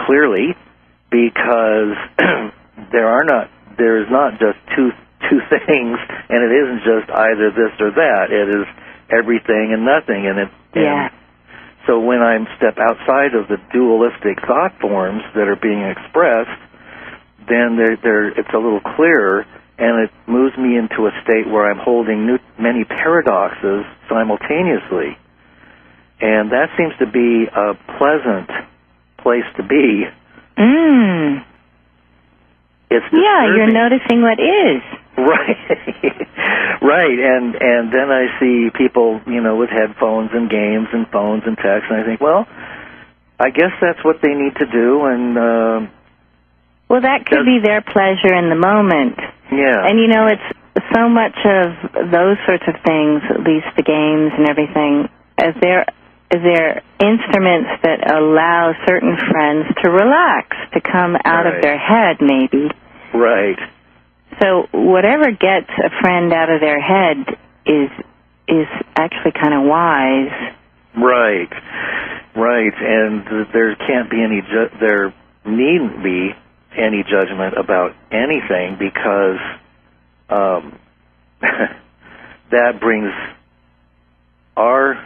clearly, because there is not just two things, and it isn't just either this or that. It is everything and nothing, and so when I step outside of the dualistic thought forms that are being expressed, then it's a little clearer, and it moves me into a state where I'm holding many paradoxes simultaneously. And that seems to be a pleasant place to be. It's disturbing. You're noticing what is. Right. Right. And then I see people, with headphones and games and phones and texts, and I think, well, I guess that's what they need to do, and well, that could be their pleasure in the moment. Yeah. And, it's so much of those sorts of things, at least the games and everything, as they're instruments that allow certain friends to relax, to come out of their head, maybe. Right. So whatever gets a friend out of their head is actually kind of wise. Right. Right. And there can't be there needn't be any judgment about anything, because that brings our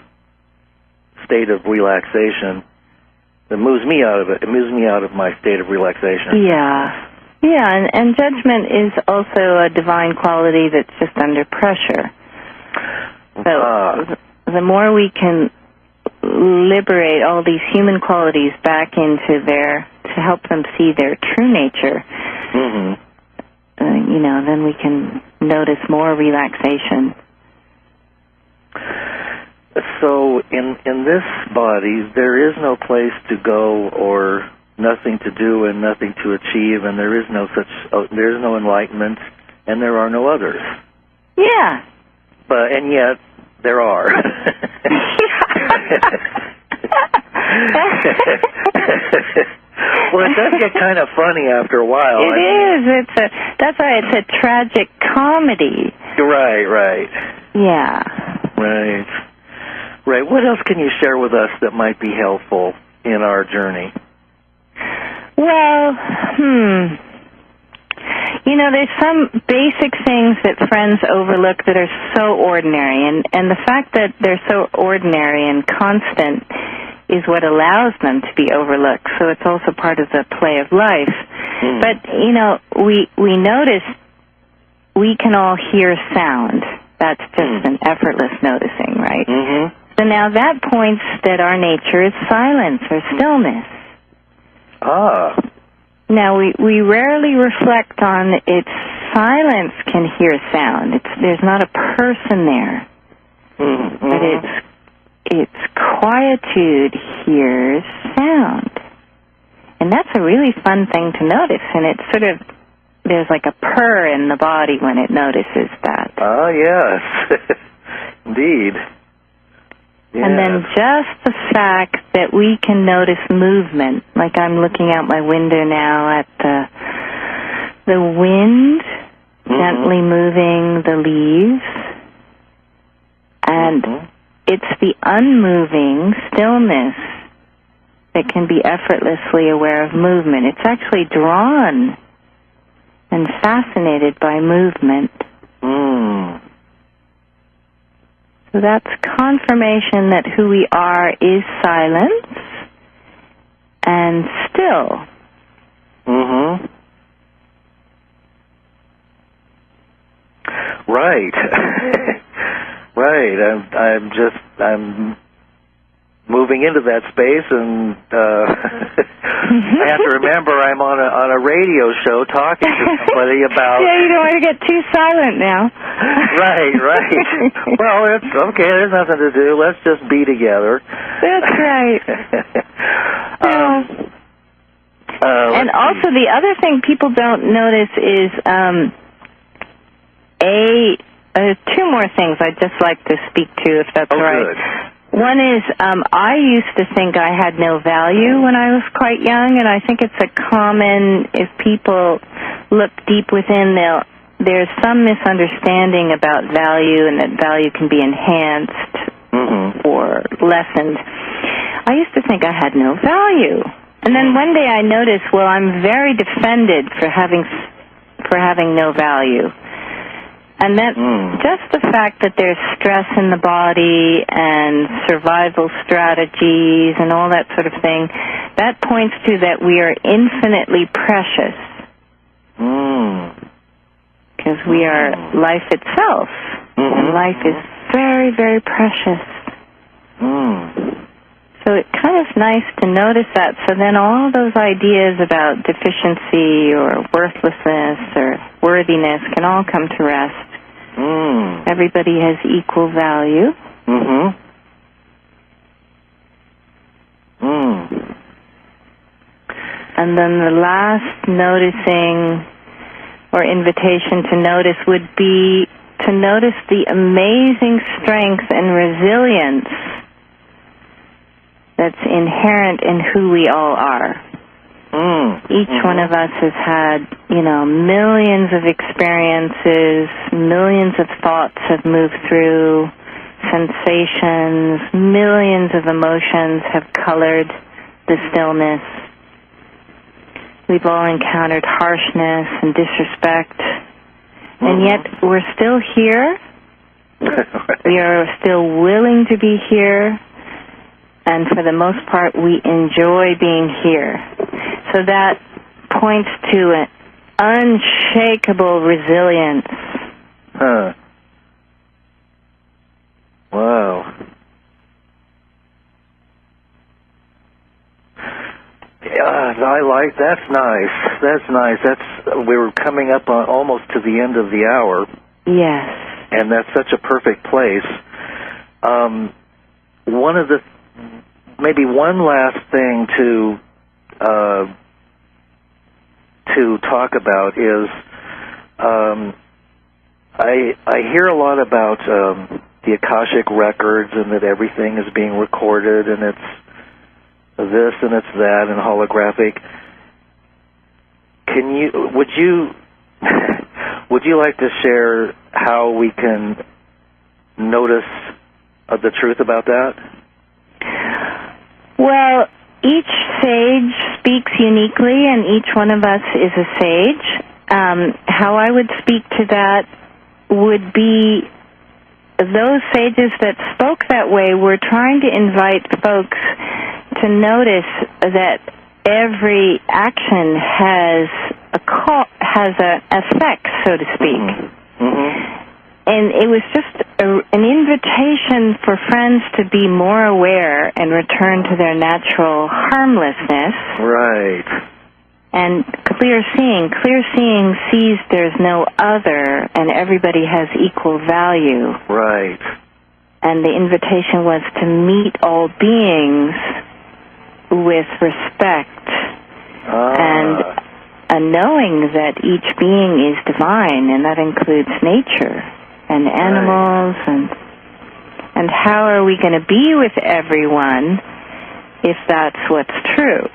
state of relaxation. It moves me out of it. It moves me out of my state of relaxation. Yeah. Yeah, and judgment is also a divine quality that's just under pressure. So the more we can liberate all these human qualities back into to help them see their true nature, then we can notice more relaxation. So in this body, there is no place to go, or nothing to do and nothing to achieve, and there is no enlightenment, and there are no others. Yeah. And yet there are. Well, it does get kind of funny after a while. It is. That's why it's a tragic comedy. Right. Yeah. Right. What else can you share with us that might be helpful in our journey? Well, there's some basic things that friends overlook that are so ordinary, and the fact that they're so ordinary and constant is what allows them to be overlooked. So it's also part of the play of life. But, we notice we can all hear sound. That's just an effortless noticing, right? So now that points that our nature is silence or stillness. Now, we rarely reflect on its silence can hear sound. There's not a person there. But its quietude hears sound. And that's a really fun thing to notice. And it's there's like a purr in the body when it notices that. Oh, yes. Indeed. Yes. And then just the fact that we can notice movement, like I'm looking out my window now at the wind gently moving the leaves, and it's the unmoving stillness that can be effortlessly aware of movement. It's actually drawn and fascinated by movement. So that's confirmation that who we are is silence and still. Right. Right. I'm moving into that space, and I have to remember I'm on a radio show talking to somebody about. Yeah, you don't want to get too silent now. Right. Well, it's okay. There's nothing to do. Let's just be together. That's right. And also, the other thing people don't notice is two more things I'd just like to speak to, if that's all right. Good. One is, I used to think I had no value when I was quite young, and I think it's a common, if people look deep within, there's some misunderstanding about value, and that value can be enhanced or lessened. I used to think I had no value. And then one day I noticed, well, I'm very defended for having no value. And that just the fact that there's stress in the body and survival strategies and all that sort of thing, that points to that we are infinitely precious. Because we are life itself. And life is very, very precious. So it's kind of nice to notice that. So then all those ideas about deficiency or worthlessness or worthiness can all come to rest. Everybody has equal value. And then the last noticing or invitation to notice would be to notice the amazing strength and resilience that's inherent in who we all are. Each one of us has had, millions of experiences, millions of thoughts have moved through, sensations, millions of emotions have colored the stillness. We've all encountered harshness and disrespect, and yet we're still here. We are still willing to be here, and for the most part, we enjoy being here. So that points to an unshakable resilience. Wow. I like. That's nice. We were coming up on almost to the end of the hour. Yes. And that's such a perfect place. Maybe one last thing to talk about is I hear a lot about the Akashic records and that everything is being recorded and it's this and it's that and holographic. Would you like to share how we can notice the truth about that? Well, each sage speaks uniquely, and each one of us is a sage. How I would speak to that would be those sages that spoke that way were trying to invite folks to notice that every action has an effect, so to speak. And it was just an invitation for friends to be more aware and return to their natural harmlessness. Right. And clear seeing. Clear seeing sees there's no other and everybody has equal value. Right. And the invitation was to meet all beings with respect and a knowing that each being is divine, and that includes nature and animals, and how are we going to be with everyone if that's what's true?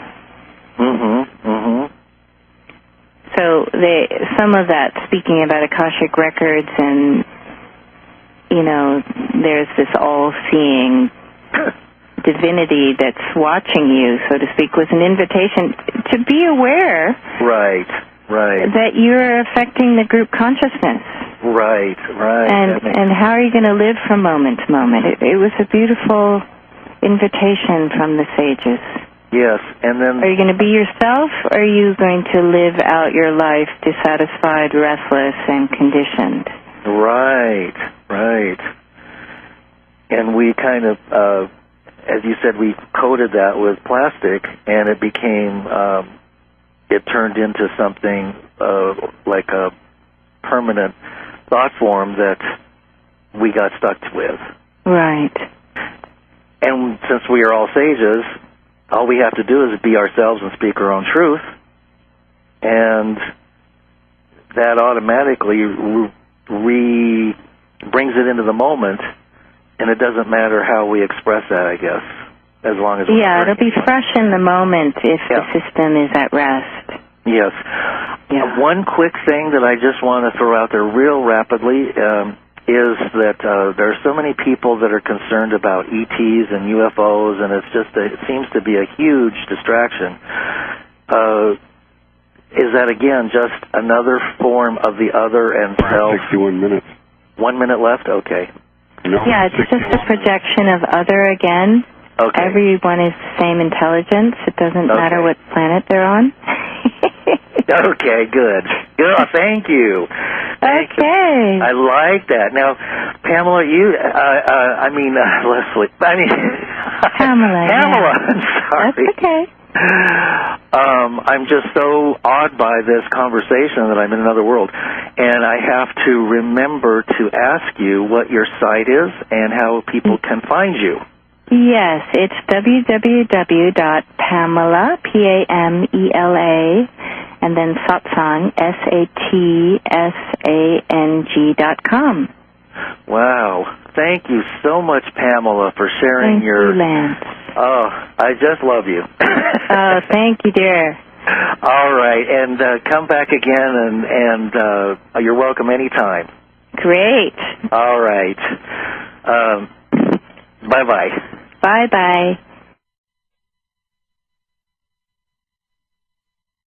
So some of that, speaking about Akashic records, and there's this all-seeing divinity that's watching you, so to speak, was an invitation to be aware. Right. That you're affecting the group consciousness. Right. And how are you going to live from moment to moment? It was a beautiful invitation from the sages. Yes, and then... Are you going to be yourself, or are you going to live out your life dissatisfied, restless, and conditioned? Right. And we kind of, as you said, we coated that with plastic, and it became, it turned into something like a permanent thought form that we got stuck with. Right. And since we are all sages, all we have to do is be ourselves and speak our own truth, and that automatically brings it into the moment, and it doesn't matter how we express that, I guess, as long as it'll be fresh in the moment if the system is at rest. Yes. One quick thing that I just want to throw out there real rapidly, is that there are so many people that are concerned about ETs and UFOs, and it seems to be a huge distraction. Is that, again, just another form of the other and self? 61 minutes. 1 minute left? Okay. No, yeah, it's just a projection of other again. Okay. Everyone is the same intelligence. It doesn't matter what planet they're on. Okay, good. Good. Thank you. Thank you. I like that. Now, Pamela, Leslie. Pamela. Pamela. Yeah. I'm sorry. That's okay. I'm just so awed by this conversation that I'm in another world, and I have to remember to ask you what your site is and how people can find you. Yes, it's www.pamela, Pamela, and then satsang, satsang.com. Wow. Thank you so much, Pamela, for sharing Thank you, Lance. Oh, I just love you. Oh, thank you, dear. All right, and come back again, and you're welcome anytime. Great. All right. Bye-bye. Bye-bye.